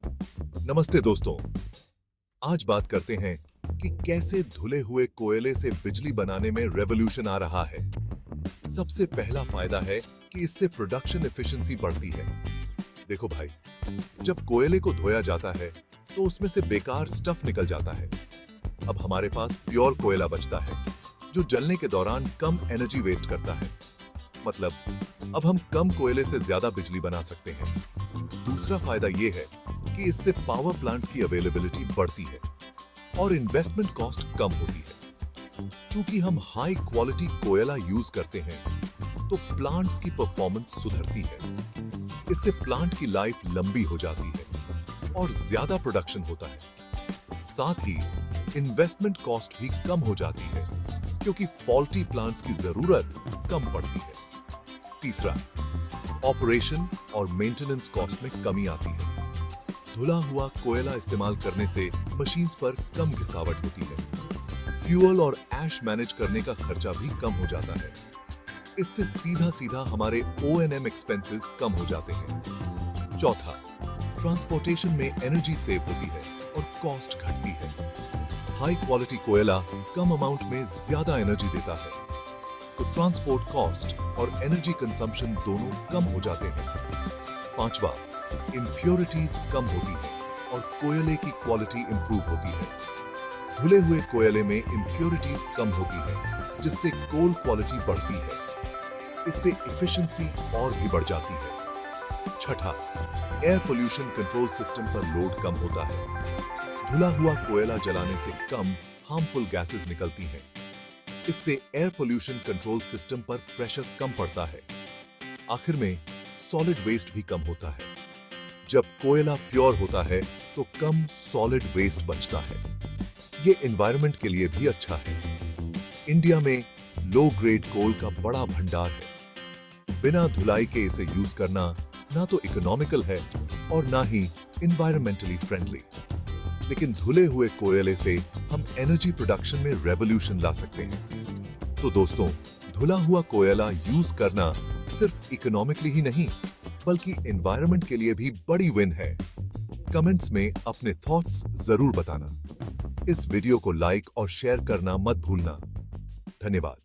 नमस्ते दोस्तों। आज बात करते हैं कि कैसे धुले हुए कोयले से बिजली बनाने में रेवोल्यूशन आ रहा है। सबसे पहला फायदा है कि इससे प्रोडक्शन एफिशिएंसी बढ़ती है। देखो भाई, जब कोयले को धोया जाता है तो उसमें से बेकार स्टफ निकल जाता है। अब हमारे पास प्योर कोयला बचता है जो जलने के दौरान कम एनर्जी वेस्ट करता है। मतलब अब हम कम कोयले से ज्यादा बिजली बना सकते हैं। दूसरा फायदा यह है कि इससे पावर प्लांट्स की अवेलेबिलिटी बढ़ती है और इन्वेस्टमेंट कॉस्ट कम होती है। चूंकि हम हाई क्वालिटी कोयला यूज करते हैं तो प्लांट्स की परफॉर्मेंस सुधरती है। इससे प्लांट की लाइफ लंबी हो जाती है और ज्यादा प्रोडक्शन होता है। साथ ही इन्वेस्टमेंट कॉस्ट भी कम हो जाती है क्योंकि फॉल्टी प्लांट्स की जरूरत कम पड़ती है। तीसरा, ऑपरेशन और मेंटेनेंस कॉस्ट में कमी आती है। धुला हुआ कोयला इस्तेमाल करने से मशीन्स पर कम घिसावट होती है। फ्यूल और ऐश मैनेज करने का खर्चा भी कम हो जाता है। इससे सीधा हमारे O&M एक्सपेंसेस कम हो जाते हैं। चौथा, ट्रांसपोर्टेशन में एनर्जी सेव होती है और कॉस्ट घटती है। हाई क्वालिटी कोयला कम अमाउंट में ज्यादा एनर्जी देता है, तो ट्रांसपोर्ट कॉस्ट और एनर्जी कंजम्पशन दोनों कम हो जाते हैं। पांचवा, इम्प्योरिटीज कम होती है और कोयले की क्वालिटी इंप्रूव होती है। धुले हुए कोयले में इम्प्योरिटीज कम होती है जिससे कोल क्वालिटी बढ़ती है। इससे एफिशिएंसी और भी बढ़ जाती है। छठा, एयर पोल्यूशन कंट्रोल सिस्टम पर लोड कम होता है। धुला हुआ कोयला जलाने से कम हार्मफुल गैसेस निकलती हैं। इससे एयर पोल्यूशन कंट्रोल सिस्टम पर प्रेशर कम पड़ता है। आखिर में सॉलिड वेस्ट भी कम होता है। जब कोयला प्योर होता है तो कम सॉलिड वेस्ट बचता है। ये एनवायरनमेंट के लिए भी अच्छा है। इंडिया में लो ग्रेड कोल का बड़ा भंडार है। बिना धुलाई के इसे यूज करना ना तो इकोनॉमिकल है और ना ही एनवायरमेंटली फ्रेंडली। लेकिन धुले हुए कोयले से हम एनर्जी प्रोडक्शन में रेवोल्यूशन ला सकते हैं। तो दोस्तों, धुला हुआ कोयला यूज करना सिर्फ इकोनॉमिकली ही नहीं बल्कि एनवायरनमेंट के लिए भी बड़ी विन है। कमेंट्स में अपने थॉट्स जरूर बताना। इस वीडियो को लाइक और शेयर करना मत भूलना। धन्यवाद।